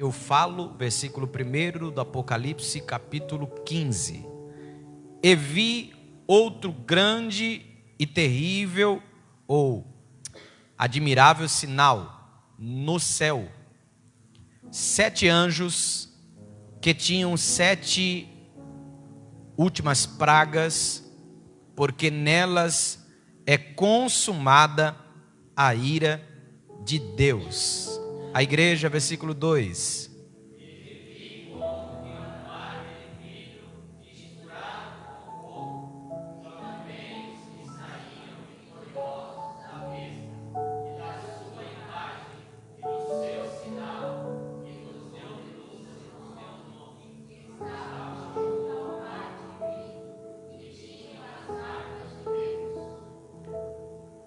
eu falo, versículo 1 do Apocalipse, capítulo 15. E vi outro grande e terrível, ou admirável sinal no céu: 7 anjos que tinham 7 últimas pragas, porque nelas é consumada a ira de Deus. A igreja, versículo 2.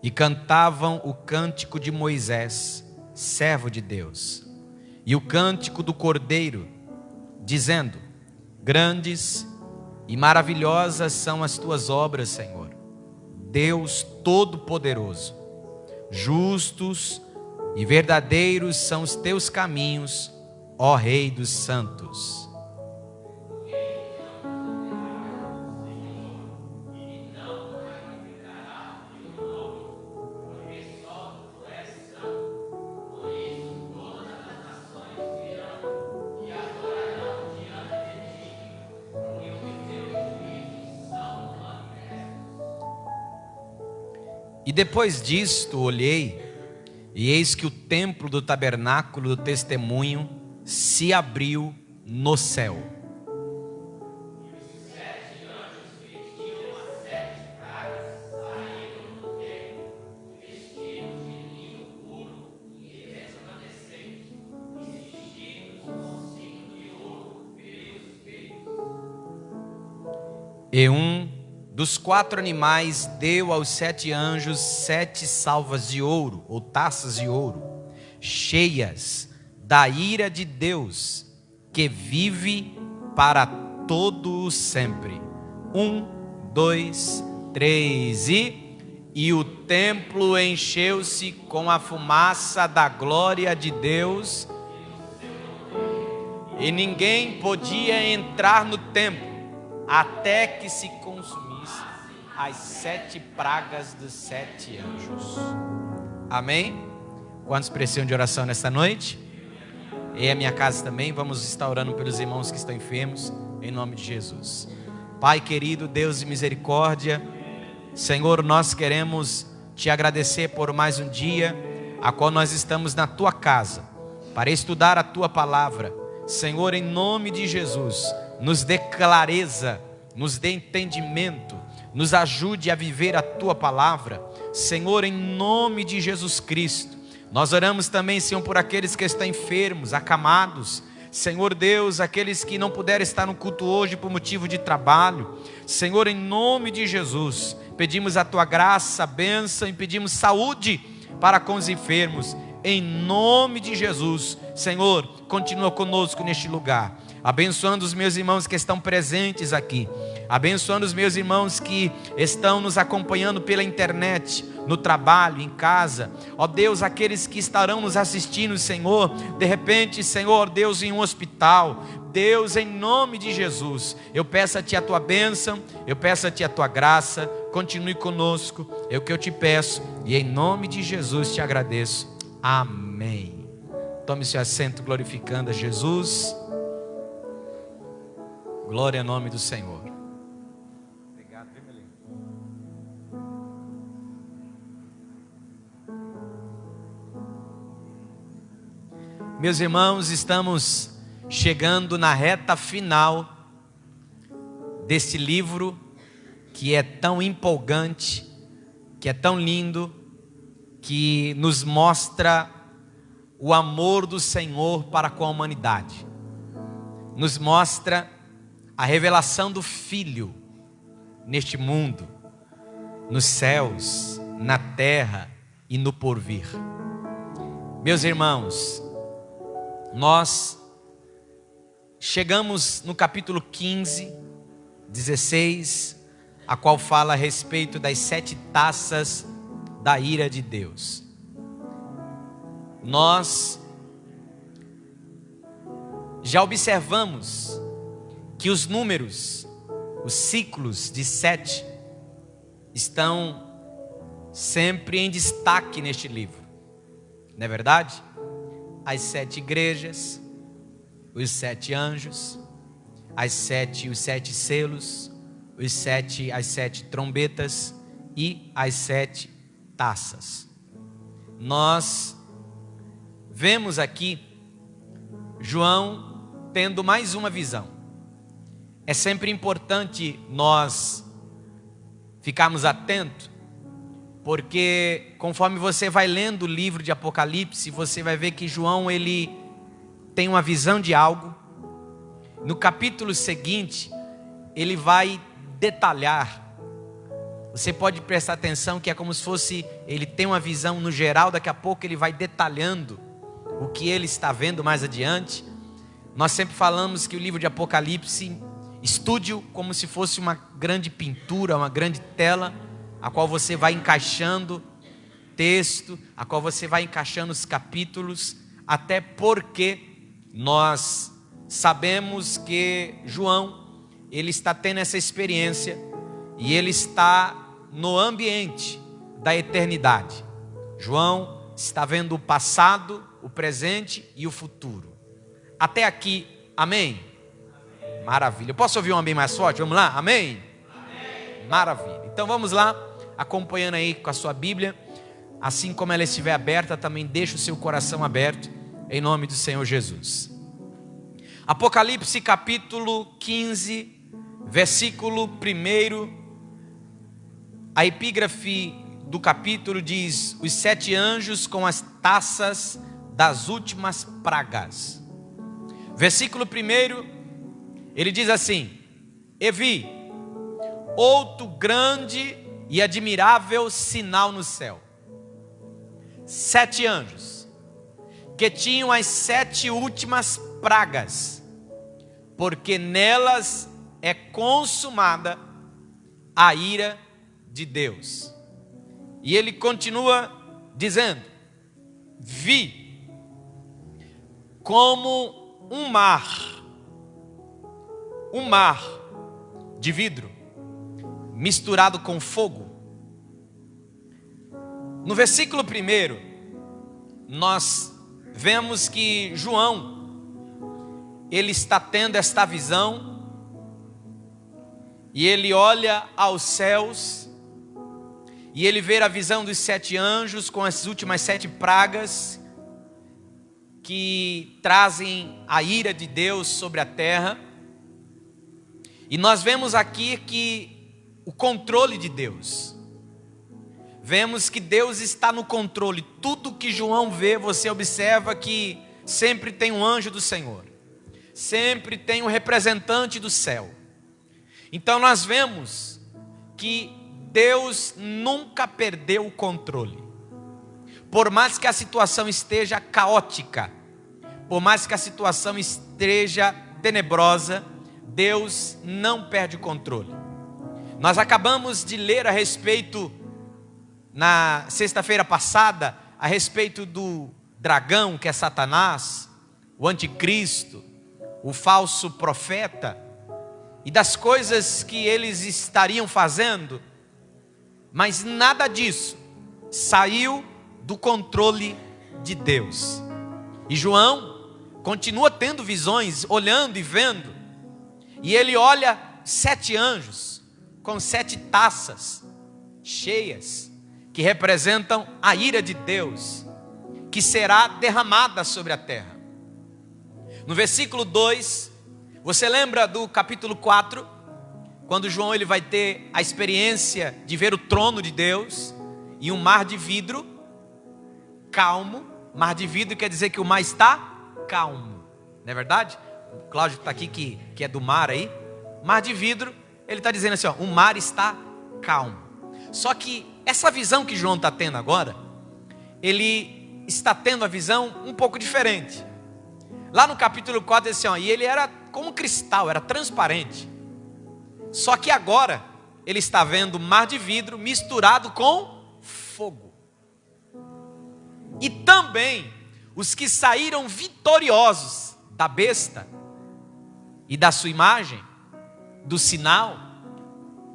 E cantavam o cântico de Moisés, servo de Deus, e o cântico do Cordeiro, dizendo: grandes e maravilhosas são as tuas obras, Senhor, Deus Todo-Poderoso. Justos e verdadeiros são os teus caminhos, ó Rei dos santos. E depois disto olhei, e eis que o templo do tabernáculo do testemunho se abriu no céu. E um dos 4 animais deu aos 7 anjos 7 salvas de ouro, ou taças de ouro, cheias da ira de Deus, que vive para todo o sempre. 1, 2, 3 e o templo encheu-se com a fumaça da glória de Deus, e ninguém podia entrar no templo até que se consumisse as 7 pragas dos 7 anjos. Amém? Quantos precisam de oração nesta noite? E a minha casa também. Vamos estar orando pelos irmãos que estão enfermos, em nome de Jesus. Pai querido, Deus de misericórdia, Senhor, nós queremos te agradecer por mais um dia a qual nós estamos na tua casa para estudar a tua palavra. Senhor, em nome de Jesus, nos dê clareza, nos dê entendimento, nos ajude a viver a tua palavra. Senhor, em nome de Jesus Cristo, nós oramos também, Senhor, por aqueles que estão enfermos, acamados. Senhor Deus, aqueles que não puderam estar no culto hoje por motivo de trabalho. Senhor, em nome de Jesus, pedimos a tua graça, bênção, e pedimos saúde para com os enfermos. Em nome de Jesus, Senhor, continua conosco neste lugar, abençoando os meus irmãos que estão presentes aqui, abençoando os meus irmãos que estão nos acompanhando pela internet, no trabalho, em casa. Ó Deus, aqueles que estarão nos assistindo, Senhor, de repente, Senhor Deus, em um hospital. Deus, em nome de Jesus, eu peço a Ti a Tua bênção, eu peço a Ti a Tua graça, continue conosco, é o que eu te peço, e em nome de Jesus te agradeço. Amém. Tome seu assento glorificando a Jesus. Glória ao nome do Senhor. Obrigado, Emelinho. Meus irmãos, estamos chegando na reta final desse livro que é tão empolgante, que é tão lindo, que nos mostra o amor do Senhor para com a humanidade. Nos mostra a revelação do Filho neste mundo, nos céus, na terra e no porvir. Meus irmãos, nós chegamos no capítulo 15, 16, a qual fala a respeito das 7 taças da ira de Deus. Nós Já observamos que os números, os ciclos de 7 estão sempre em destaque neste livro, não é verdade? As 7 igrejas, os 7 anjos, os 7 selos, as 7 trombetas e as 7 taças. Nós vemos aqui João tendo mais uma visão. É sempre importante nós ficarmos atentos, porque conforme você vai lendo o livro de Apocalipse, você vai ver que João ele tem uma visão de algo. No capítulo seguinte, ele vai detalhar. Você pode prestar atenção que é como se fosse, ele tem uma visão no geral, daqui a pouco ele vai detalhando o que ele está vendo mais adiante. Nós sempre falamos que o livro de Apocalipse, estude-o como se fosse uma grande pintura, uma grande tela, a qual você vai encaixando texto, a qual você vai encaixando os capítulos, até porque nós sabemos que João, ele está tendo essa experiência e ele está no ambiente da eternidade. João está vendo o passado, o presente e o futuro. Até aqui, amém? Maravilha. Eu posso ouvir um amém mais forte? Vamos lá? Amém? Amém. Maravilha. Então vamos lá, acompanhando aí com a sua Bíblia. Assim como ela estiver aberta, também deixa o seu coração aberto, em nome do Senhor Jesus. Apocalipse capítulo 15, versículo 1. A epígrafe do capítulo diz: os 7 anjos com as taças das últimas pragas. Versículo 1, ele diz assim: e vi outro grande e admirável sinal no céu. 7 anjos, que tinham as 7 últimas pragas, porque nelas é consumada a ira de Deus. E ele continua dizendo: vi como um mar de vidro misturado com fogo. No versículo 1, nós vemos que João, ele está tendo esta visão, e ele olha aos céus, e ele vê a visão dos 7 anjos com as últimas 7 pragas, que trazem a ira de Deus sobre a terra. E nós vemos aqui que o controle de Deus, vemos que Deus está no controle. Tudo que João vê, você observa que sempre tem um anjo do Senhor, sempre tem um representante do céu. Então nós vemos que Deus nunca perdeu o controle. Por mais que a situação esteja caótica, por mais que a situação esteja tenebrosa, Deus não perde o controle. Nós acabamos de ler a respeito, na sexta-feira passada, a respeito do dragão, que é Satanás, o anticristo, o falso profeta, e das coisas que eles estariam fazendo, mas nada disso saiu do controle de Deus. E João continua tendo visões, olhando e vendo, e ele olha 7 anjos com 7 taças cheias, que representam a ira de Deus, que será derramada sobre a terra. No versículo 2, você lembra do capítulo 4, quando João ele vai ter a experiência de ver o trono de Deus e um mar de vidro calmo. Mar de vidro quer dizer que o mar está calmo, não é verdade? O Cláudio está aqui que é do mar aí. Mar de vidro, ele está dizendo assim, ó, o mar está calmo. Só que essa visão que João está tendo agora, ele está tendo a visão um pouco diferente. Lá no capítulo 4 diz assim, ó, e ele era como cristal, era transparente. Só que agora ele está vendo mar de vidro misturado com fogo. E também os que saíram vitoriosos da besta e da sua imagem, do sinal,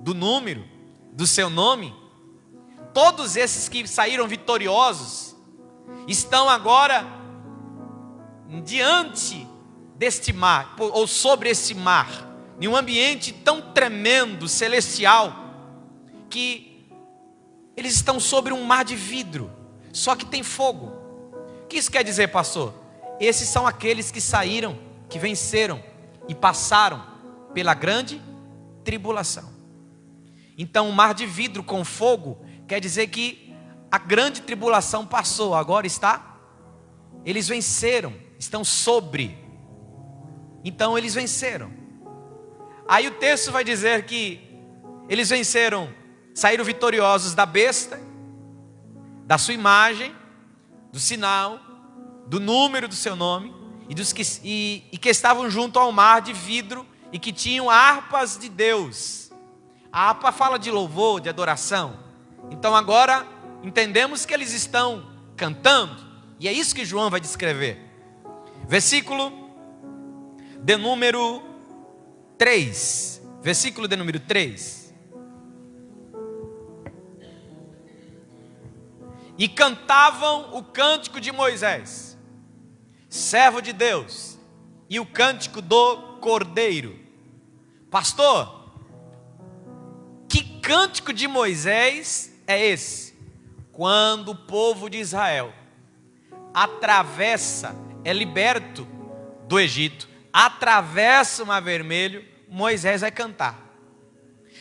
do número, do seu nome. Todos esses que saíram vitoriosos estão agora diante deste mar, ou sobre esse mar, em um ambiente tão tremendo, celestial, que eles estão sobre um mar de vidro, só que tem fogo. O que isso quer dizer, pastor? Esses são aqueles que saíram, que venceram e passaram pela grande tribulação. Então, o mar de vidro com fogo quer dizer que a grande tribulação passou, agora eles venceram, estão sobre. Então, eles venceram. Aí o texto vai dizer que eles venceram, saíram vitoriosos da besta, da sua imagem, do sinal, do número do seu nome, e que estavam junto ao mar de vidro, e que tinham harpas de Deus. A harpa fala de louvor, de adoração. Então agora entendemos que eles estão cantando, e é isso que João vai descrever. Versículo de número 3. Versículo de número 3. E cantavam o cântico de Moisés, servo de Deus, e o cântico do Cordeiro. Pastor, que cântico de Moisés é esse? Quando o povo de Israel atravessa, é liberto do Egito, atravessa o Mar Vermelho, Moisés vai cantar.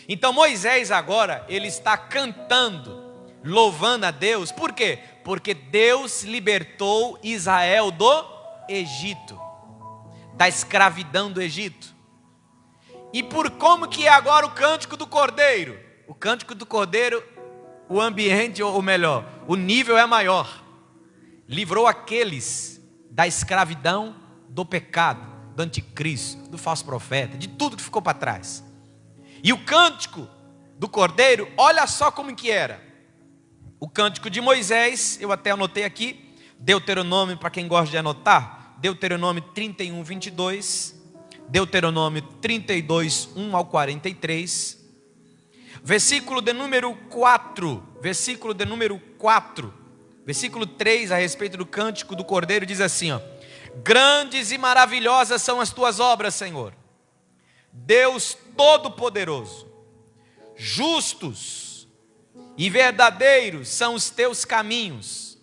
Então Moisés agora, ele está cantando, louvando a Deus. Por quê? Porque Deus libertou Israel do Egito, da escravidão do Egito. E por como que é agora o cântico do Cordeiro? O cântico do Cordeiro, o ambiente, ou melhor, o nível é maior. Livrou aqueles da escravidão, do pecado, do anticristo, do falso profeta, de tudo que ficou para trás. E o cântico do Cordeiro, olha só como que era. O cântico de Moisés, eu até anotei aqui, Deuteronômio, para quem gosta de anotar, Deuteronômio 31, 22, Deuteronômio 32, 1 ao 43, versículo de número 4, versículo 3, a respeito do cântico do Cordeiro, diz assim, ó: grandes e maravilhosas são as tuas obras, Senhor, Deus Todo-Poderoso, justos e verdadeiros são os teus caminhos,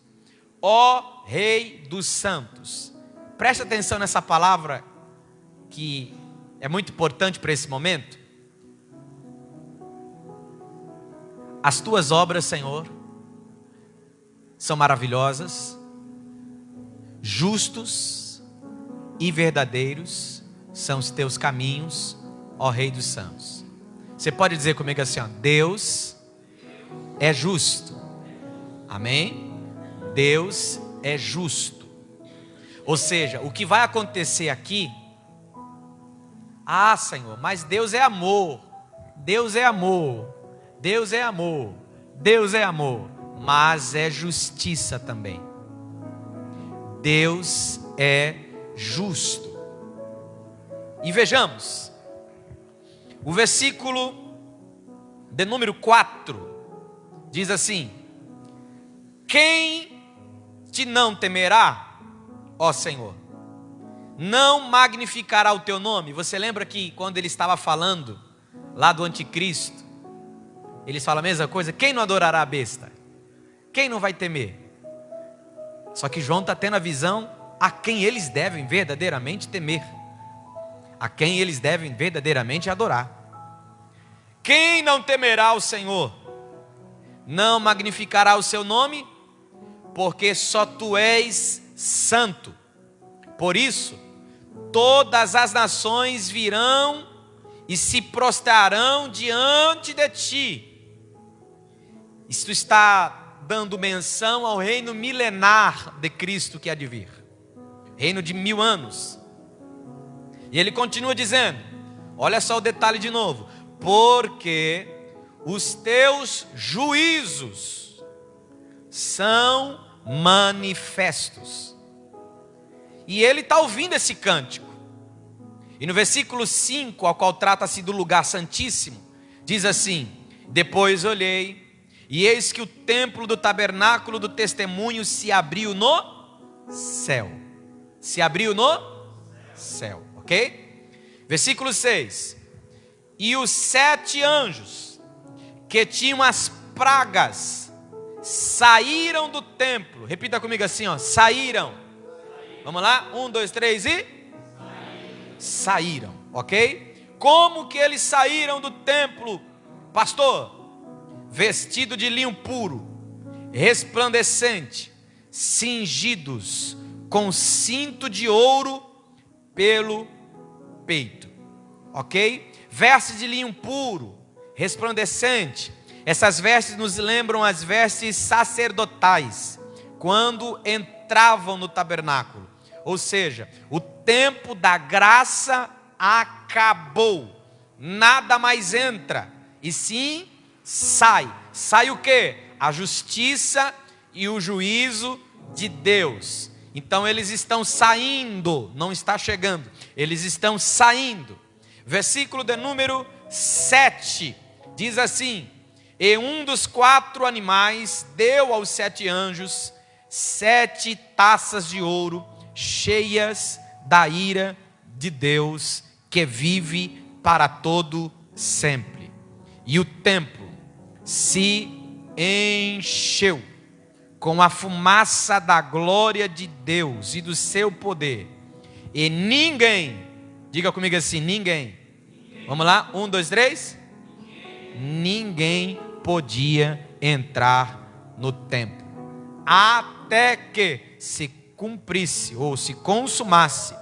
ó Rei dos santos. Preste atenção nessa palavra, que é muito importante para esse momento. As tuas obras, Senhor, são maravilhosas, justos e verdadeiros são os teus caminhos, ó Rei dos santos. Você pode dizer comigo assim, ó: Deus é justo. Amém? Deus é justo. Ou seja, o que vai acontecer aqui, Senhor, mas Deus é amor, Deus é amor, Deus é amor, Deus é amor, mas é justiça também. Deus é justo. E vejamos, o versículo de número 4 diz assim: quem te não temerá, ó Senhor, não magnificará o teu nome. Você lembra que quando ele estava falando lá do anticristo, eles falam a mesma coisa? Quem não adorará a besta? Quem não vai temer? Só que João está tendo a visão a quem eles devem verdadeiramente temer, a quem eles devem verdadeiramente adorar. Quem não temerá o Senhor, não magnificará o seu nome, porque só tu és santo. Por isso, todas as nações virão e se prostrarão diante de ti. Isto está dando menção ao reino milenar de Cristo que há de vir, reino de 1000 anos. E ele continua dizendo, olha só o detalhe de novo: porque os teus juízos são manifestos. E ele está ouvindo esse cântico. E no versículo 5, ao qual trata-se do lugar santíssimo, diz assim: depois olhei, e eis que o templo do tabernáculo do testemunho se abriu no céu. Se abriu no céu, ok? Versículo 6. E os 7 anjos que tinham as pragas saíram do templo. Repita comigo assim, ó: saíram. Vamos lá? 1, 2, 3 e... saíram, ok? Como que eles saíram do templo, pastor? Vestido de linho puro, resplandecente, cingidos com cinto de ouro pelo peito, ok? Vestes de linho puro, resplandecente. Essas vestes nos lembram as vestes sacerdotais, quando entravam no tabernáculo. Ou seja, o tempo da graça acabou. Nada mais entra, e sim sai. Sai o quê? A justiça e o juízo de Deus. Então eles estão saindo, não está chegando, eles estão saindo. Versículo de número 7 diz assim: e um dos 4 animais deu aos 7 anjos 7 taças de ouro, cheias da ira de Deus, que vive para todo sempre. E o templo se encheu com a fumaça da glória de Deus e do seu poder. E ninguém, diga comigo assim, ninguém. Vamos lá, 1, 2, 3. Ninguém podia entrar no templo, até que se cumprisse ou se consumasse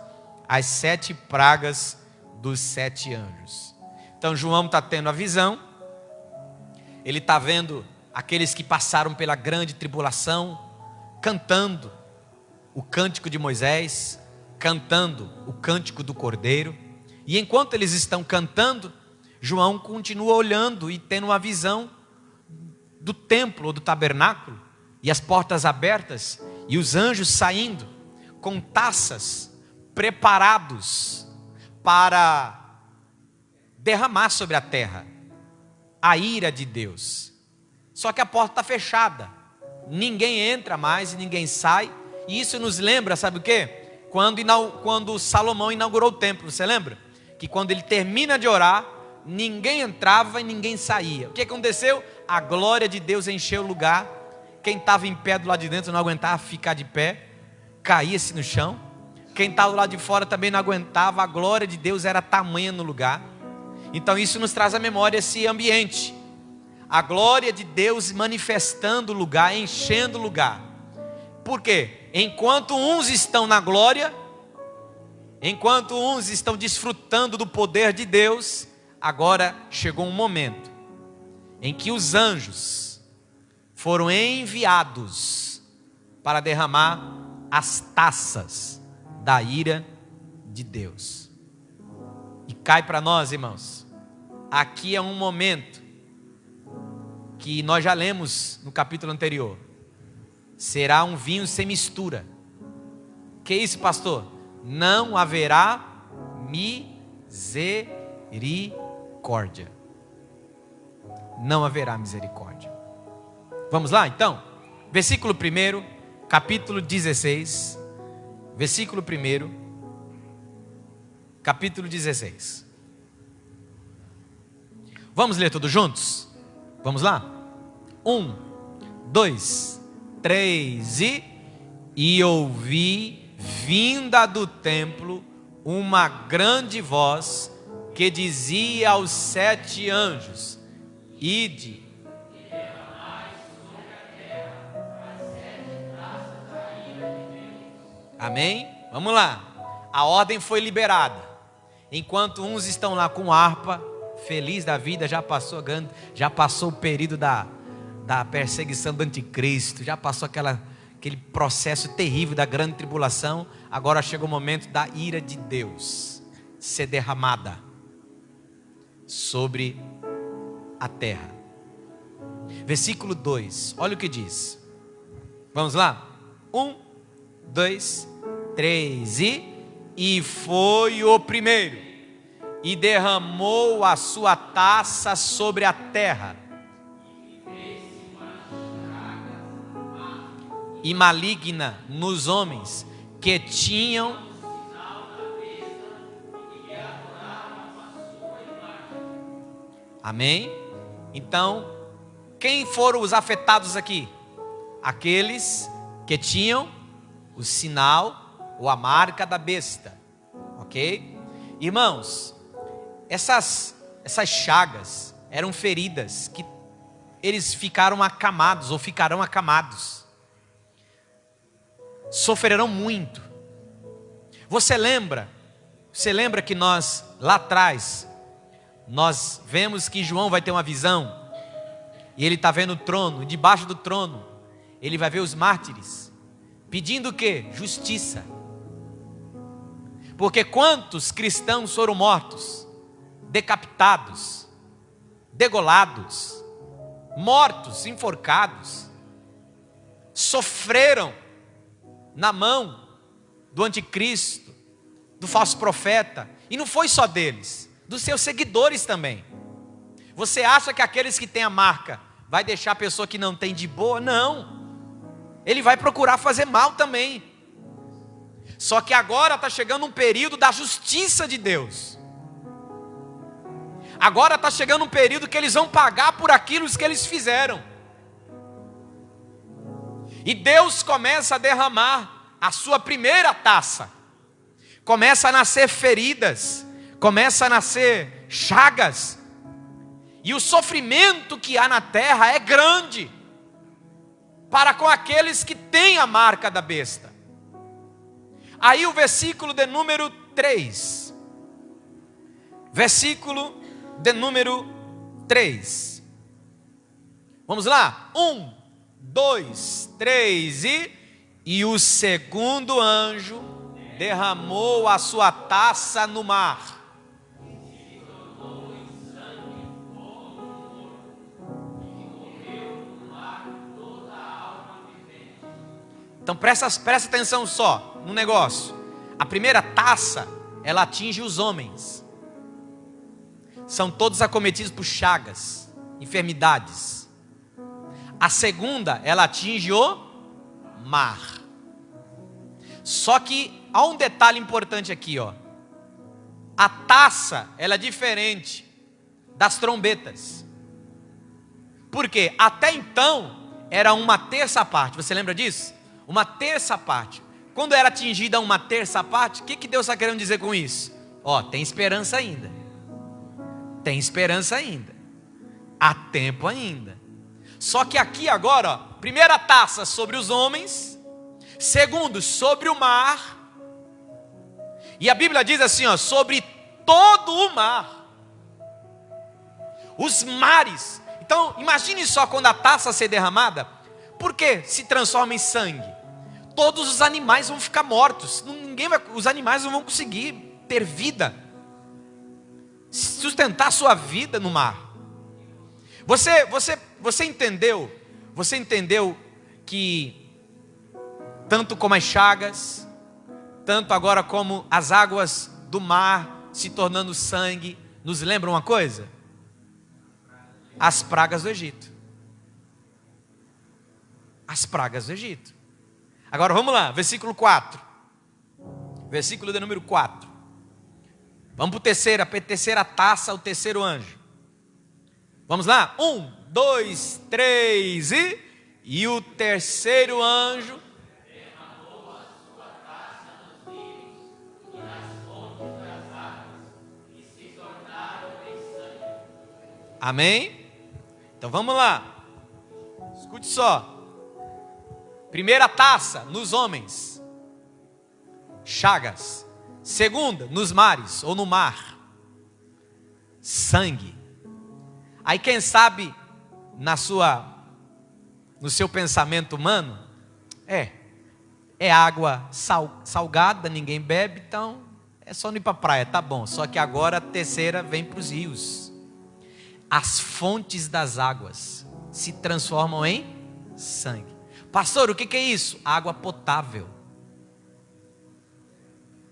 as 7 pragas dos 7 anjos. Então João está tendo a visão, ele está vendo aqueles que passaram pela grande tribulação, cantando o cântico de Moisés, cantando o cântico do Cordeiro, e enquanto eles estão cantando, João continua olhando e tendo uma visão do templo ou do tabernáculo, e as portas abertas, e os anjos saindo com taças, preparados para derramar sobre a terra a ira de Deus. Só que a porta está fechada, ninguém entra mais e ninguém sai. E isso nos lembra, sabe o quê? Quando Salomão inaugurou o templo, você lembra? Que quando ele termina de orar, ninguém entrava e ninguém saía. O que aconteceu? A glória de Deus encheu o lugar. Quem estava em pé do lado de dentro não aguentava ficar de pé, caía-se no chão. Quem estava do lado de fora também não aguentava. A glória de Deus era tamanha no lugar. Então isso nos traz à memória esse ambiente, a glória de Deus manifestando o lugar, enchendo o lugar. Por quê? Enquanto uns estão na glória, enquanto uns estão desfrutando do poder de Deus, agora chegou um momento em que os anjos foram enviados para derramar as taças da ira de Deus. E cai para nós, irmãos, aqui é um momento que nós já lemos no capítulo anterior. Será um vinho sem mistura. Que isso, pastor? Não haverá misericórdia. Não haverá misericórdia. Vamos lá então? Versículo 1, capítulo 16. Versículo 1, capítulo 16. Vamos ler todos juntos? Vamos lá? 1, 2, 3 e ouvi vinda do templo uma grande voz que dizia aos 7 anjos: ide. Amém? Vamos lá. A ordem foi liberada. Enquanto uns estão lá com harpa, feliz da vida, já passou o período da perseguição do anticristo, já passou aquele processo terrível da grande tribulação. Agora chega o momento da ira de Deus ser derramada sobre a terra. Versículo 2, olha o que diz. Vamos lá? 1, 2, 3 e foi o primeiro, e derramou a sua taça sobre a terra. E maligna nos homens que tinham Amém? Então, quem foram os afetados aqui? Aqueles que tinham o sinal ou a marca da besta, ok? Irmãos, essas chagas eram feridas que eles ficaram acamados ou ficarão acamados, sofrerão muito. Você lembra que nós lá atrás nós vemos que João vai ter uma visão e ele está vendo o trono, debaixo do trono ele vai ver os mártires pedindo o quê? Justiça. Porque quantos cristãos foram mortos, decapitados, degolados, mortos, enforcados, sofreram na mão do anticristo, do falso profeta, e não foi só deles, dos seus seguidores também. Você acha que aqueles que têm a marca vai deixar a pessoa que não tem de boa? Não, ele vai procurar fazer mal também. Só que agora está chegando um período da justiça de Deus. Agora está chegando um período que eles vão pagar por aquilo que eles fizeram. E Deus começa a derramar a sua primeira taça. Começa a nascer feridas, começa a nascer chagas. E o sofrimento que há na terra é grande para com aqueles que têm a marca da besta. Aí o versículo de número 3. Versículo de número 3. Vamos lá? 1, 2, 3 e o segundo anjo derramou a sua taça no mar. Então presta atenção só no negócio. A primeira taça, ela atinge os homens. São todos acometidos por chagas, enfermidades. A segunda, ela atinge o mar. Só que há um detalhe importante aqui, ó. A taça, ela é diferente das trombetas. Por quê? Até então era uma terça parte. Você lembra disso? Uma terça parte. Quando era atingida uma terça parte, o que Deus está querendo dizer com isso? Ó, tem esperança ainda. Tem esperança ainda. Há tempo ainda. Só que aqui agora, ó, primeira taça sobre os homens, segundo sobre o mar. E a Bíblia diz assim, ó, sobre todo o mar. Os mares. Então, imagine só quando a taça ser derramada, por que se transforma em sangue? Todos os animais vão ficar mortos. Os animais não vão conseguir ter vida, sustentar sua vida no mar. Você entendeu? Você entendeu que tanto como as chagas, tanto agora como as águas do mar se tornando sangue, nos lembram uma coisa? As pragas do Egito. As pragas do Egito. Agora vamos lá, versículo 4. Versículo de número 4. Vamos para a terceira taça, o terceiro anjo. Vamos lá? 1, 2, 3 e o terceiro anjo derramou a sua taça nos rios e nas fontes das águas, e se tornaram em sangue. Amém? Então vamos lá. Escute só. Primeira taça nos homens, chagas. Segunda, nos mares ou no mar, sangue. Aí quem sabe no seu pensamento humano, é água salgada, ninguém bebe, então é só não ir para a praia, tá bom. Só que agora a terceira vem para os rios. As fontes das águas se transformam em sangue. Pastor, o que é isso? Água potável.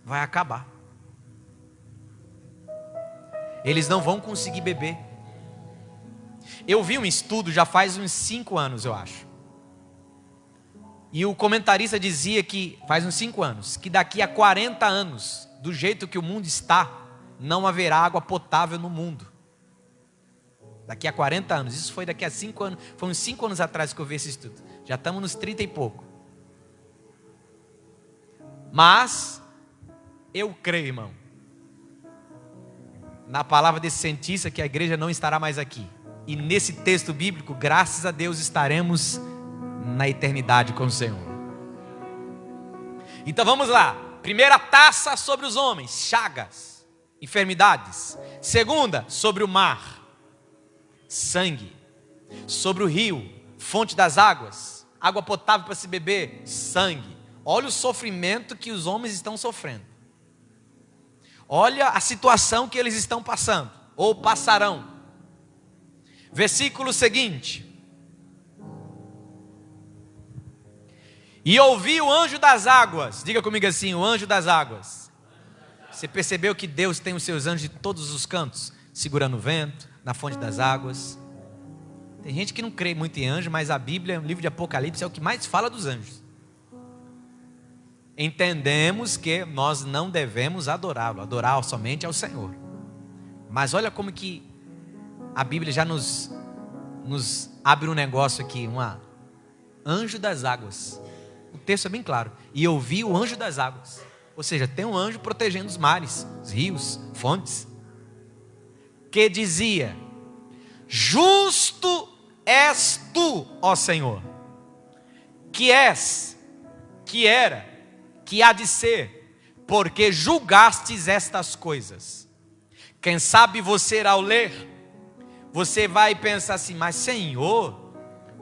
vai acabar. Eles não vão conseguir beber. Eu vi um estudo já faz uns 5 anos, eu acho. E o comentarista dizia que, faz uns 5 anos, que daqui a 40 anos, do jeito que o mundo está, não haverá água potável no mundo. Daqui a 40 anos, isso foi daqui a 5 anos, foi uns 5 anos atrás que eu vi esse estudo. Já estamos nos 30 e pouco. Mas, eu creio, irmão, na palavra desse cientista, que a igreja não estará mais aqui. E nesse texto bíblico, graças a Deus, estaremos na eternidade com o Senhor. Então vamos lá. Primeira taça sobre os homens, chagas, enfermidades. Segunda, sobre o mar, sangue. Sobre o rio, fonte das águas, água potável para se beber, sangue. Olha o sofrimento que os homens estão sofrendo. Olha a situação que eles estão passando, ou passarão. Versículo seguinte. E ouvi o anjo das águas. Diga comigo assim, o anjo das águas. Você percebeu que Deus tem os seus anjos de todos os cantos, segurando o vento, na fonte das águas. Tem gente que não crê muito em anjo, mas a Bíblia, o livro de Apocalipse, é o que mais fala dos anjos. Entendemos que nós não devemos adorá-lo, adorar somente ao Senhor. Mas olha como que a Bíblia já nos abre um negócio aqui, anjo das águas. O texto é bem claro. E eu vi o anjo das águas. Ou seja, tem um anjo protegendo os mares, os rios, fontes. Que dizia: justo és tu, ó Senhor, que és, que era, que há de ser, porque julgastes estas coisas. Quem sabe você, ao ler, você vai pensar assim: mas Senhor,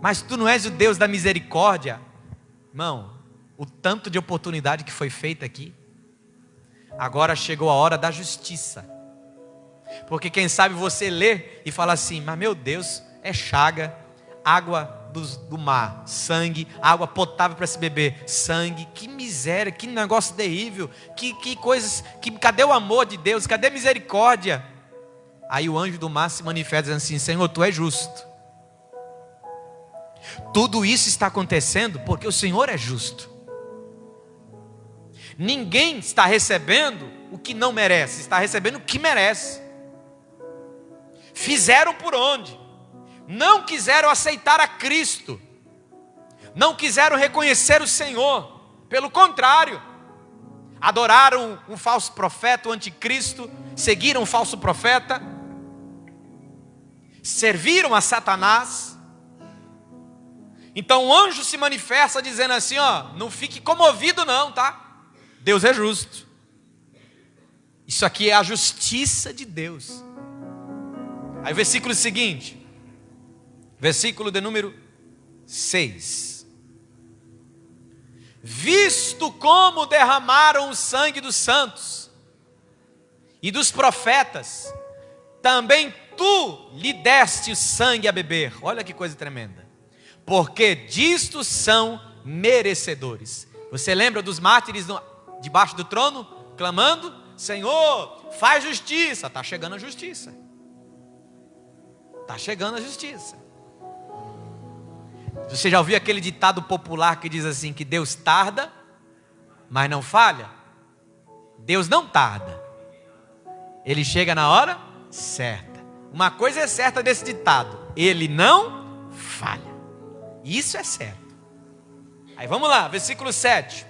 mas tu não és o Deus da misericórdia? Irmão, o tanto de oportunidade que foi feita aqui. Agora chegou a hora da justiça. Porque quem sabe você lê e fala assim: mas meu Deus, é chaga, água do mar, sangue, água potável para se beber, sangue, que miséria, que negócio terrível, que coisas, cadê o amor de Deus, cadê a misericórdia? Aí o anjo do mar se manifesta dizendo assim: Senhor, tu és justo. Tudo isso está acontecendo porque o Senhor é justo. Ninguém está recebendo o que não merece, está recebendo o que merece. Fizeram por onde? Não quiseram aceitar a Cristo, não quiseram reconhecer o Senhor, pelo contrário, adoraram um falso profeta, o anticristo, seguiram um falso profeta, serviram a Satanás. Então o anjo se manifesta dizendo assim: ó, não fique comovido não, tá? Deus é justo. Isso aqui é a justiça de Deus. Aí o versículo seguinte, versículo de número 6. Visto como derramaram o sangue dos santos e dos profetas, também tu lhe deste o sangue a beber. Olha que coisa tremenda. Porque disto são merecedores. Você lembra dos mártires debaixo do trono, clamando: Senhor, faz justiça. Está chegando a justiça. Está chegando a justiça. Você já ouviu aquele ditado popular que diz assim, que Deus tarda, mas não falha? Deus não tarda. Ele chega na hora certa. Uma coisa é certa desse ditado: Ele não falha. Isso é certo. Aí vamos lá, versículo 7.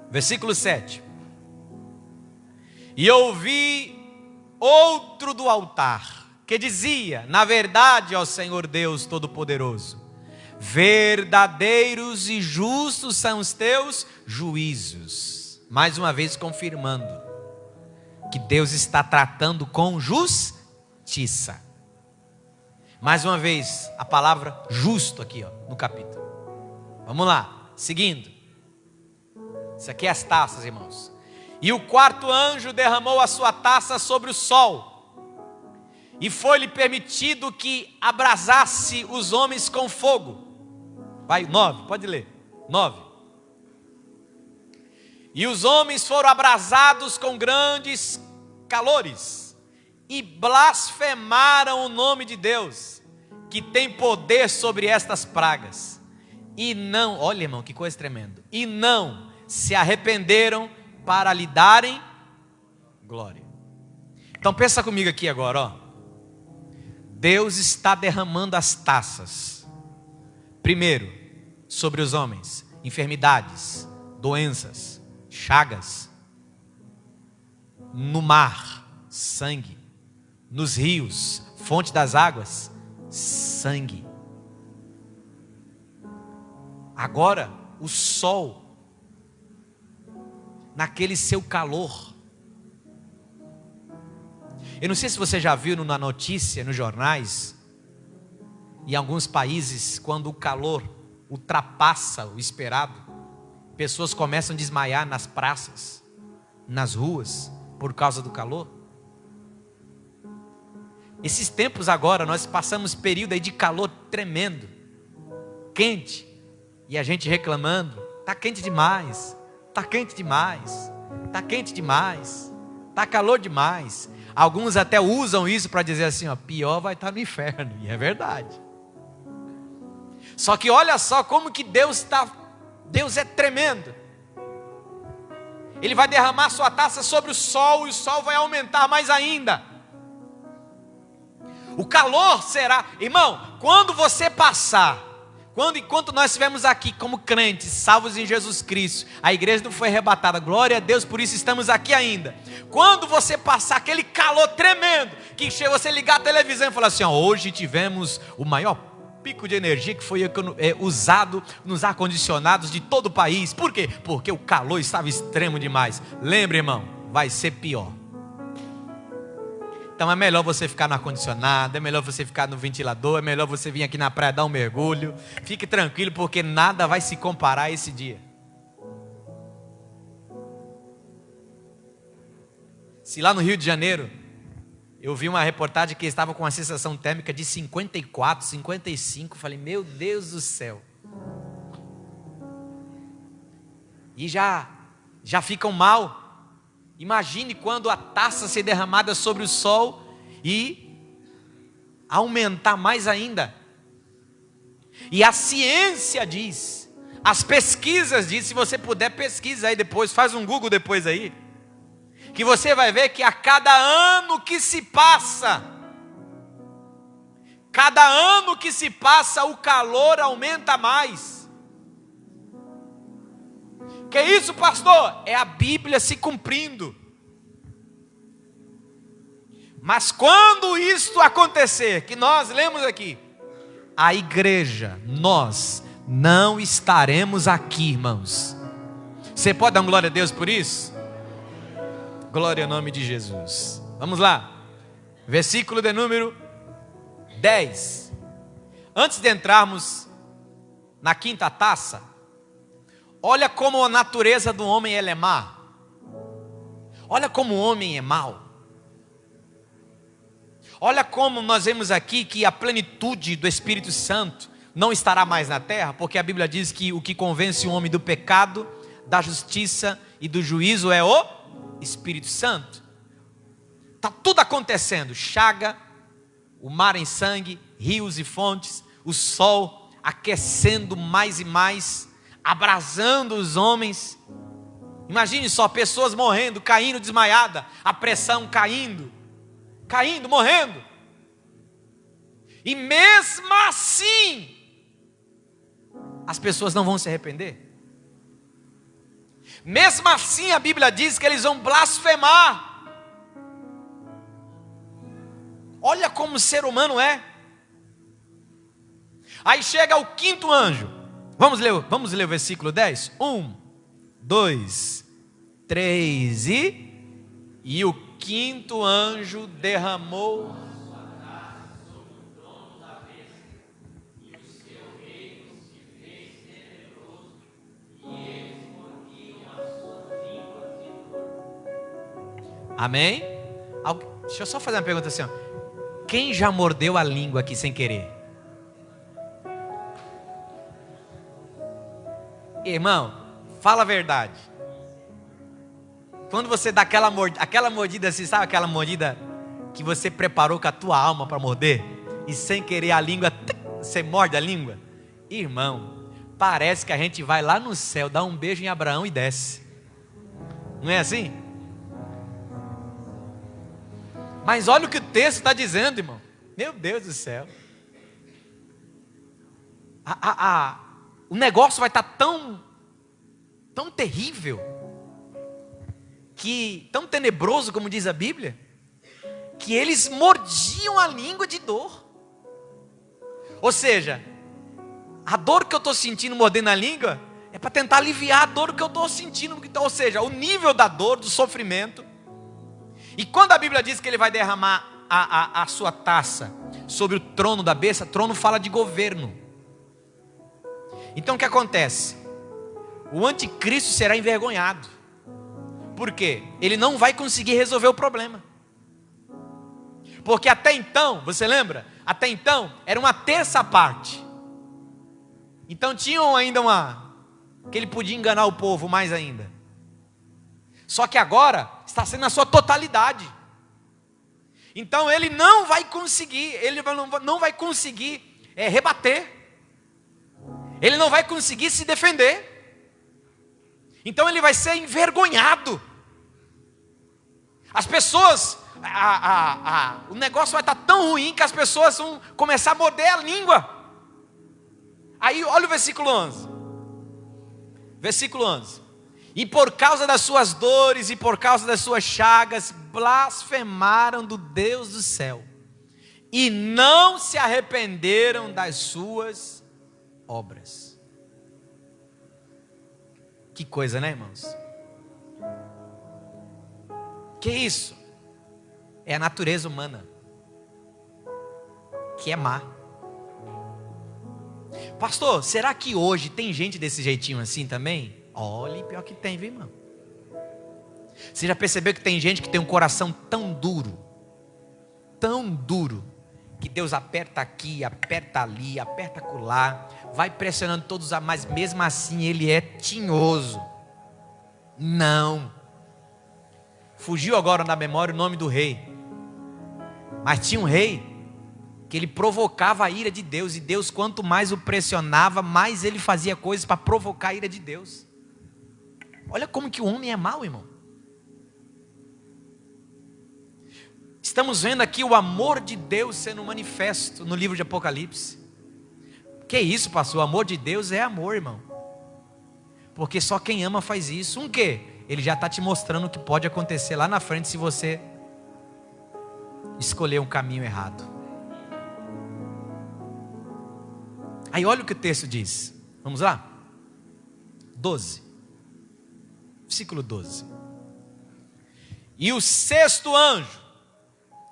Versículo 7. E ouvi outro do altar, que dizia: na verdade, ó Senhor Deus Todo-Poderoso, verdadeiros e justos são os teus juízos. Mais uma vez confirmando que Deus está tratando com justiça. Mais uma vez a palavra justo aqui, ó, no capítulo. Vamos lá, seguindo. Isso aqui é as taças, irmãos. E o quarto anjo derramou a sua taça sobre o sol, e foi-lhe permitido que abrasasse os homens com fogo. Vai, 9, pode ler, 9. E os homens foram abrasados com grandes calores e blasfemaram o nome de Deus, que tem poder sobre estas pragas. E não, olha irmão, que coisa tremenda. E não se arrependeram para lhe darem glória. Então pensa comigo aqui agora, ó. Deus está derramando as taças. Primeiro, sobre os homens, enfermidades, doenças, chagas. No mar, sangue. Nos rios, fonte das águas, sangue. Agora, o sol, naquele seu calor. Eu não sei se você já viu na notícia, nos jornais, em alguns países, quando o calor ultrapassa o esperado, pessoas começam a desmaiar nas praças, nas ruas, por causa do calor. Esses tempos agora, nós passamos período aí de calor tremendo, quente, e a gente reclamando, está quente demais, está quente demais, está quente demais, está calor demais. Alguns até usam isso para dizer assim, ó, pior vai estar no inferno, e é verdade. Só que olha só como que Deus é tremendo. Ele vai derramar sua taça sobre o sol, e o sol vai aumentar mais ainda. O calor será, irmão, quando você passar, enquanto nós estivermos aqui como crentes, salvos em Jesus Cristo, a igreja não foi arrebatada, glória a Deus, por isso estamos aqui ainda. Quando você passar aquele calor tremendo, que você ligar a televisão e falar assim, ó, hoje tivemos o maior pico de energia que foi usado nos ar-condicionados de todo o país. Por quê? Porque o calor estava extremo demais. Lembra, irmão, vai ser pior. Então é melhor você ficar no ar-condicionado, é melhor você ficar no ventilador, é melhor você vir aqui na praia dar um mergulho. Fique tranquilo, porque nada vai se comparar a esse dia. Se lá no Rio de Janeiro, eu vi uma reportagem que estava com uma sensação térmica de 54, 55, falei, meu Deus do céu. E já ficam mal. Imagine quando a taça ser derramada sobre o sol e aumentar mais ainda. E a ciência diz, as pesquisas dizem, se você puder pesquisa aí depois, faz um Google depois aí, que você vai ver que a cada ano que se passa, o calor aumenta mais. Que é isso, pastor? É a Bíblia se cumprindo. Mas quando isto acontecer, que nós lemos aqui, a igreja, nós não estaremos aqui, irmãos. Você pode dar uma glória a Deus por isso? Glória ao nome de Jesus. Vamos lá. Versículo de número 10. Antes de entrarmos na quinta taça, olha como a natureza do homem é má. Olha como o homem é mau. Olha como nós vemos aqui que a plenitude do Espírito Santo não estará mais na terra, porque a Bíblia diz que o que convence o homem do pecado, da justiça e do juízo é o Espírito Santo. Está tudo acontecendo, chaga, o mar em sangue, rios e fontes, o sol aquecendo mais e mais, abrasando os homens. Imagine só, pessoas morrendo, caindo desmaiada, a pressão caindo, morrendo. E mesmo assim, as pessoas não vão se arrepender. Mesmo assim, a Bíblia diz que eles vão blasfemar. Olha como o ser humano é. Aí chega o quinto anjo. Vamos ler o versículo 10? 1, 2, 3 e o quinto anjo derramou amém? Deixa eu só fazer uma pergunta assim, ó. Quem já mordeu a língua aqui sem querer? Irmão, fala a verdade. Quando você dá aquela mordida assim, sabe aquela mordida que você preparou com a tua alma para morder? E sem querer a língua, você morde a língua? Irmão, parece que a gente vai lá no céu, dá um beijo em Abraão e desce. Não é assim? Mas olha o que o texto está dizendo, irmão. Meu Deus do céu. O negócio vai estar tão terrível, tão tenebroso, como diz a Bíblia, que eles mordiam a língua de dor. Ou seja, a dor que eu estou sentindo mordendo a língua é para tentar aliviar a dor que eu estou sentindo. Ou seja, o nível da dor, do sofrimento. E quando a Bíblia diz que ele vai derramar a sua taça sobre o trono da besta, trono fala de governo. Então o que acontece? O anticristo será envergonhado. Por quê? Ele não vai conseguir resolver o problema. Porque até então, você lembra? Até então era uma terça parte. Então tinham ainda que ele podia enganar o povo mais ainda. Só que agora está sendo na sua totalidade. Então ele não vai conseguir, rebater. Ele não vai conseguir se defender. Então ele vai ser envergonhado. As pessoas, o negócio vai estar tão ruim que as pessoas vão começar a morder a língua. Aí olha o versículo 11. Versículo 11. E por causa das suas dores e por causa das suas chagas, blasfemaram do Deus do céu. E não se arrependeram das suas obras. Que coisa, né, irmãos? Que isso? É a natureza humana, que é má. Pastor, será que hoje tem gente desse jeitinho assim também? Olha, pior que tem, viu, irmão? Você já percebeu que tem gente que tem um coração tão duro, que Deus aperta aqui, aperta ali, aperta acolá, vai pressionando todos, mas mesmo assim ele é tinhoso. Não. Fugiu agora na memória o nome do rei. Mas tinha um rei que ele provocava a ira de Deus, e Deus, quanto mais o pressionava, mais ele fazia coisas para provocar a ira de Deus. Olha como que o homem é mau, irmão. Estamos vendo aqui o amor de Deus sendo manifesto no livro de Apocalipse. Que isso, pastor? O amor de Deus é amor, irmão. Porque só quem ama faz isso. Um quê? Ele já está te mostrando o que pode acontecer lá na frente se você escolher um caminho errado. Aí olha o que o texto diz. Vamos lá? 12. Versículo 12. E o sexto anjo.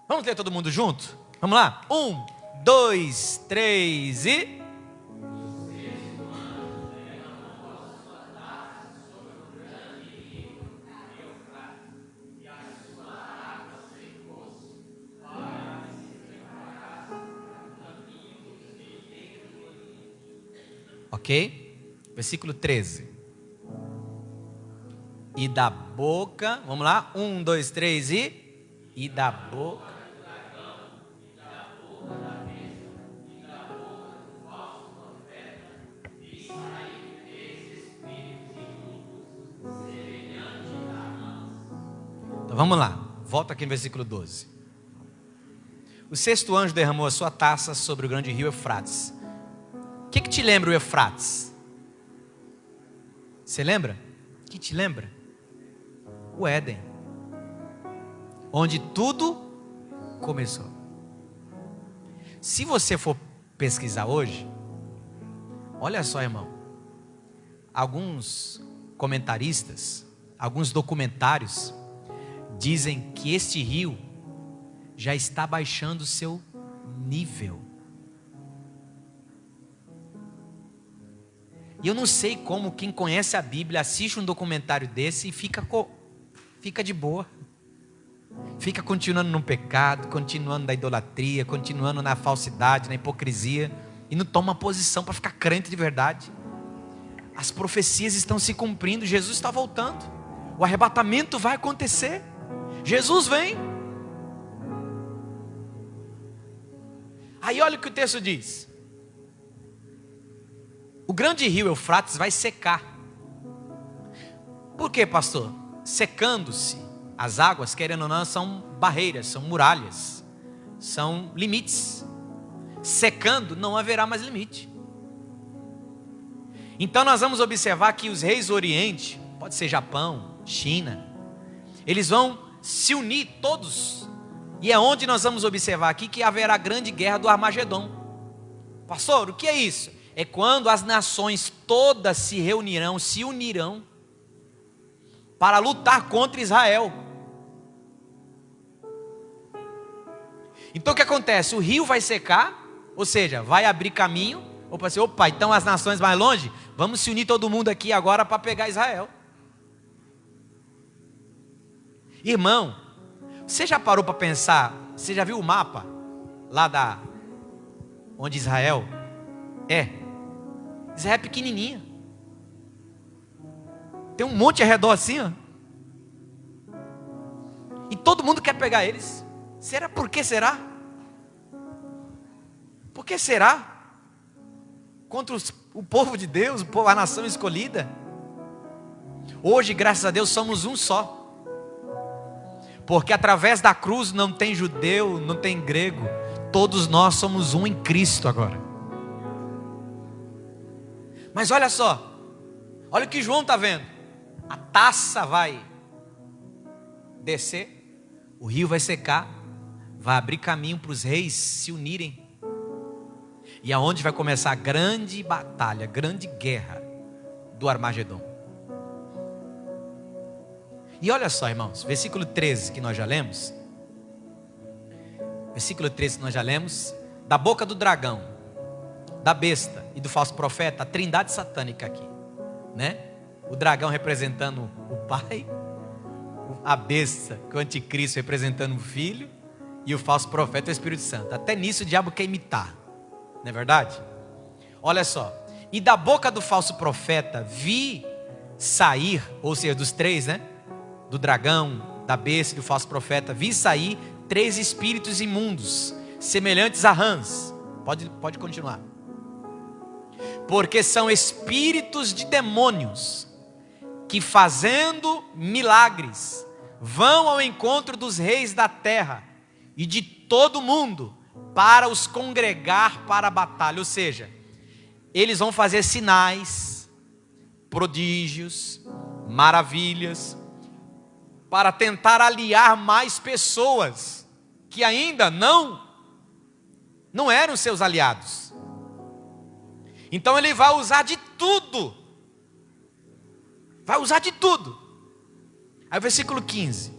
Vamos ler todo mundo junto? Vamos lá? 1, 2, 3 e... Ok? Versículo 13. E da boca, vamos lá? 1, 2, 3 e da boca. Então vamos lá, volta aqui no versículo 12. O sexto anjo derramou a sua taça sobre o grande rio Eufrates. O que te lembra o Eufrates? Você lembra? O que te lembra? O Éden, onde tudo começou. Se você for pesquisar hoje, olha só, irmão, alguns comentaristas, alguns documentários dizem que este rio já está baixando o seu nível. E eu não sei como quem conhece a Bíblia assiste um documentário desse e fica de boa. Fica continuando no pecado, continuando na idolatria, continuando na falsidade, na hipocrisia, e não toma posição para ficar crente de verdade. As profecias estão se cumprindo, Jesus está voltando. O arrebatamento vai acontecer. Jesus vem. Aí olha o que o texto diz. O grande rio Eufrates vai secar. Por quê, pastor? Secando-se, as águas, querendo ou não, são barreiras, são muralhas, são limites. Secando, não haverá mais limite. Então nós vamos observar que os reis do Oriente, pode ser Japão, China, eles vão se unir todos. E é onde nós vamos observar aqui que haverá grande guerra do Armagedon. Pastor, o que é isso? É quando as nações todas se reunirão, se unirão para lutar contra Israel. Então o que acontece? O rio vai secar, ou seja, vai abrir caminho. Opa, então as nações mais longe, vamos se unir todo mundo aqui agora para pegar Israel. Irmão, você já parou para pensar, você já viu o mapa lá onde Israel é? Israel é pequenininha. Tem um monte ao redor assim, ó. E todo mundo quer pegar eles. Será? Por que será? Por que será? Contra o povo de Deus, a nação escolhida. Hoje, graças a Deus, somos um só. Porque através da cruz não tem judeu, não tem grego. Todos nós somos um em Cristo agora. Mas olha só. Olha o que João está vendo. A taça vai descer. O rio vai secar. Vai abrir caminho para os reis se unirem. E aonde vai começar a grande batalha, grande guerra do Armagedon. E olha só, irmãos, versículo 13 que nós já lemos. Versículo 13 que nós já lemos. Da boca do dragão, da besta e do falso profeta, a trindade satânica aqui, né? O dragão representando o pai, a besta, que é o anticristo, representando o filho, e o falso profeta, o Espírito Santo. Até nisso o diabo quer imitar, não é verdade? Olha só. E da boca do falso profeta vi sair, ou seja, dos três, né? Do dragão, da besta e do falso profeta, vi sair 3 espíritos imundos, semelhantes a rãs. Pode continuar. Porque são espíritos de demônios, que fazendo milagres, vão ao encontro dos reis da terra e de todo mundo, para os congregar para a batalha. Ou seja, eles vão fazer sinais, prodígios, maravilhas, para tentar aliar mais pessoas que ainda não eram seus aliados. Então ele vai usar de tudo. Vai usar de tudo. Aí o versículo 15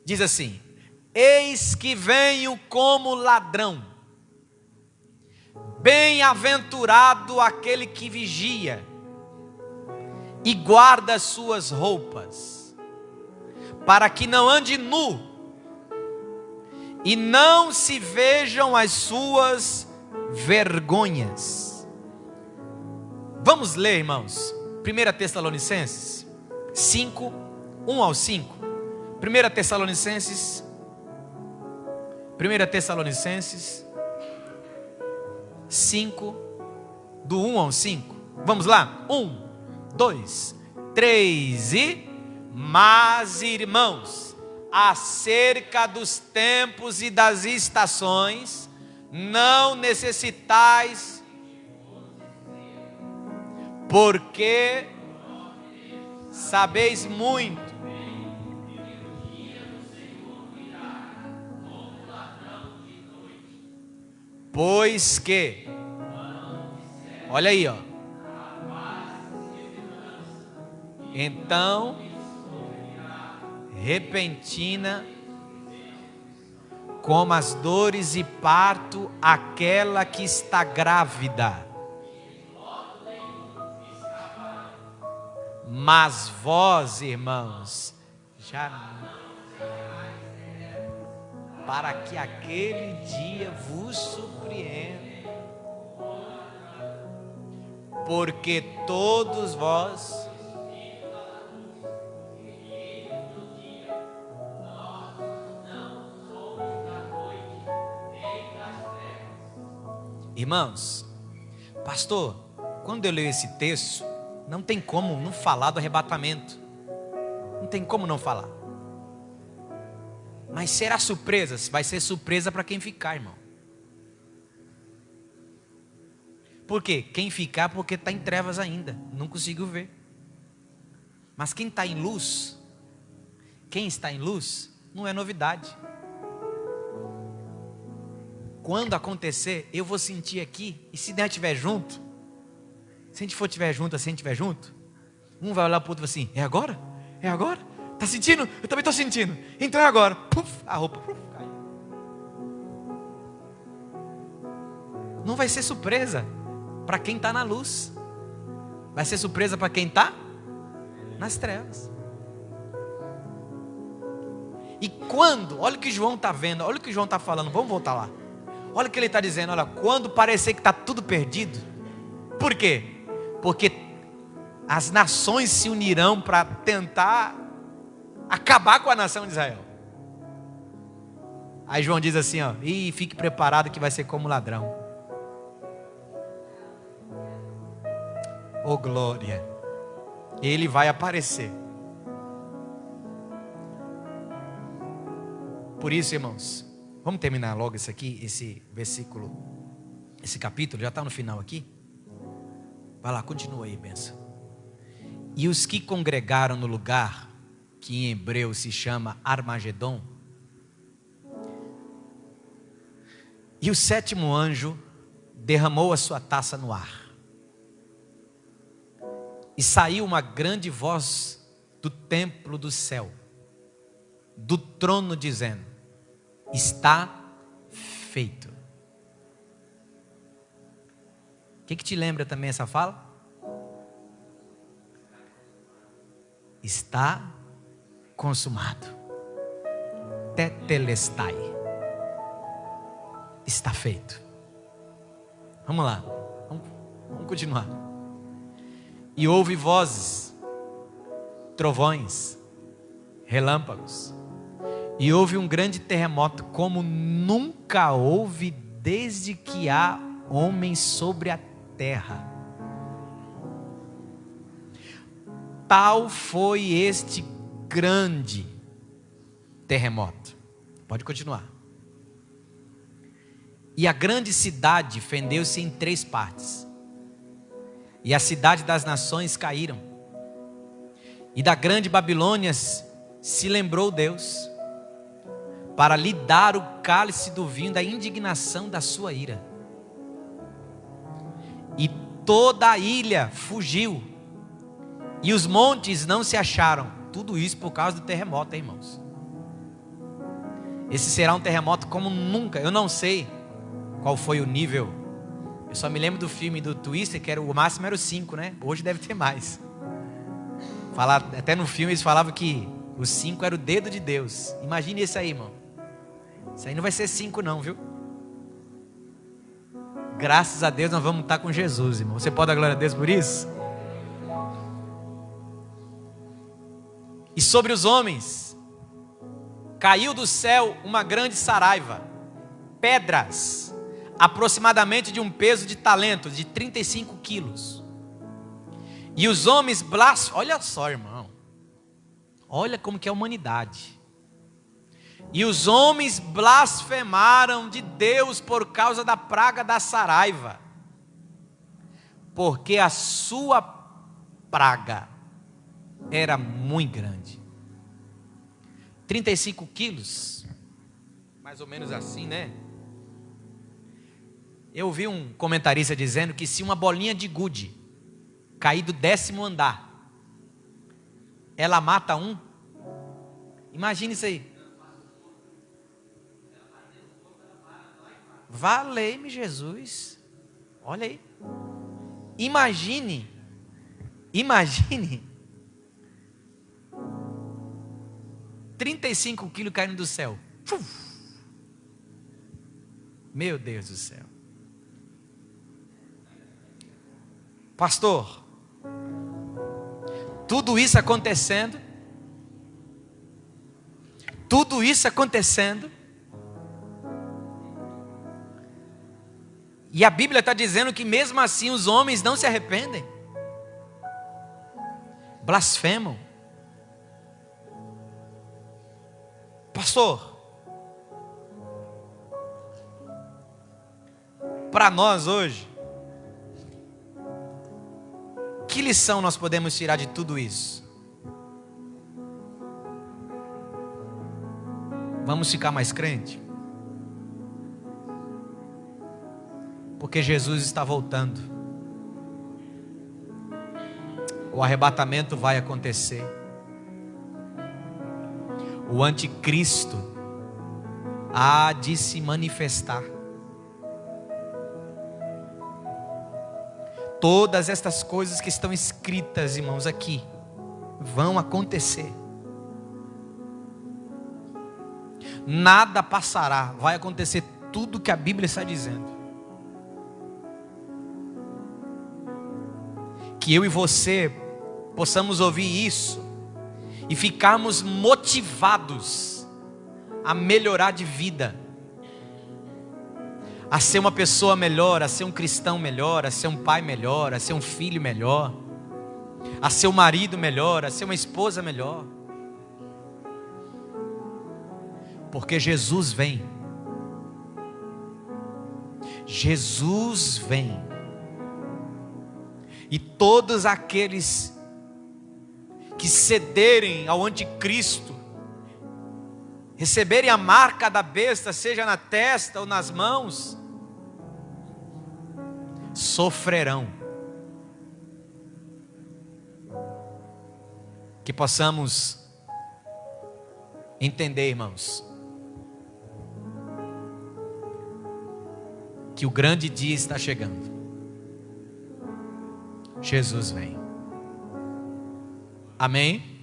diz assim: eis que venho como ladrão. Bem-aventurado aquele que vigia e guarda as suas roupas, para que não ande nu e não se vejam as suas vergonhas. Vamos ler, irmãos, 1 Tessalonicenses 5, 1 ao 5. 1 Tessalonicenses 5, do 1 ao 5. Vamos lá? 1, 2, 3 e... Mas, irmãos, acerca dos tempos e das estações, não necessitais, porque sabeis muito. Pois que, olha aí, ó. Então, repentina, como as dores de parto, aquela que está grávida. Mas vós, irmãos, já para que aquele dia vos surpreenda, porque todos vós Irmãos, pastor, quando eu leio esse texto, não tem como não falar do arrebatamento. Não tem como não falar. Mas será surpresa? Vai ser surpresa para quem ficar, irmão. Por quê? Quem ficar porque está em trevas ainda, não conseguiu ver. Mas quem está em luz, quem está em luz, não é novidade. Quando acontecer, eu vou sentir aqui, e se der estiver junto, se a gente for estiver junto, assim, estiver junto, um vai olhar para o outro assim, é agora? É agora? Está sentindo? Eu também estou sentindo. Então é agora. Puf, a roupa cai. Não vai ser surpresa para quem está na luz. Vai ser surpresa para quem está nas trevas. E quando, olha o que João está vendo, olha o que João está falando, vamos voltar lá. Olha o que ele está dizendo, olha, quando parecer que está tudo perdido. Por quê? Porque as nações se unirão para tentar acabar com a nação de Israel. Aí João diz assim, ó, e fique preparado que vai ser como ladrão. Oh glória, ele vai aparecer. Por isso, irmãos, vamos terminar logo isso aqui, esse versículo, esse capítulo, já está no final aqui. Vai lá, continua aí, benção. E os que congregaram no lugar, que em hebreu se chama Armagedon, e o sétimo anjo derramou a sua taça no ar. E saiu uma grande voz do templo do céu, do trono, dizendo: está feito. O que te lembra também essa fala? Está consumado. Tetelestai. Está feito. Vamos lá. Vamos continuar. E houve vozes, trovões, relâmpagos. E houve um grande terremoto, como nunca houve desde que há homens sobre a terra. Tal foi este grande terremoto. Pode continuar. E a grande cidade fendeu-se em 3 partes. E a cidade das nações caíram. E da grande Babilônia se lembrou Deus, para lhe dar o cálice do vinho da indignação da sua ira. E toda a ilha fugiu, e os montes não se acharam. Tudo isso por causa do terremoto, hein, irmãos? Esse será um terremoto como nunca. Eu não sei qual foi o nível. Eu só me lembro do filme do Twister, que o máximo era o 5, né? Hoje deve ter mais. Até no filme eles falavam que o 5 era o dedo de Deus. Imagine isso aí, irmão. Isso aí não vai ser 5 não, viu? Graças a Deus nós vamos estar com Jesus, irmão. Você pode dar glória a Deus por isso? E sobre os homens caiu do céu uma grande saraiva, pedras, aproximadamente de um peso de talento, de 35 quilos. E os homens olha só, irmão, olha como que é a humanidade. E os homens blasfemaram de Deus por causa da praga da saraiva, porque a sua praga era muito grande. 35 quilos, mais ou menos assim, né? Eu vi um comentarista dizendo que se uma bolinha de gude cair do 10º andar, ela mata um. Imagine isso aí. Valei-me Jesus. Olha aí. Imagine 35 quilos caindo do céu. Meu Deus do céu. Pastor, tudo isso acontecendo, E a Bíblia está dizendo que mesmo assim os homens não se arrependem. Blasfemam. Pastor, para nós hoje, que lição nós podemos tirar de tudo isso? Vamos ficar mais crente? Porque Jesus está voltando. O arrebatamento vai acontecer. O anticristo há de se manifestar. Todas estas coisas que estão escritas, irmãos, aqui, vão acontecer. Nada passará, vai acontecer tudo que a Bíblia está dizendo. Que eu e você possamos ouvir isso e ficarmos motivados a melhorar de vida, a ser uma pessoa melhor, a ser um cristão melhor, a ser um pai melhor, a ser um filho melhor, a ser um marido melhor, a ser uma esposa melhor. Porque Jesus vem. Jesus vem. E todos aqueles que cederem ao anticristo, receberem a marca da besta, seja na testa ou nas mãos, sofrerão. Que possamos entender, irmãos, que o grande dia está chegando. Jesus vem. Amém?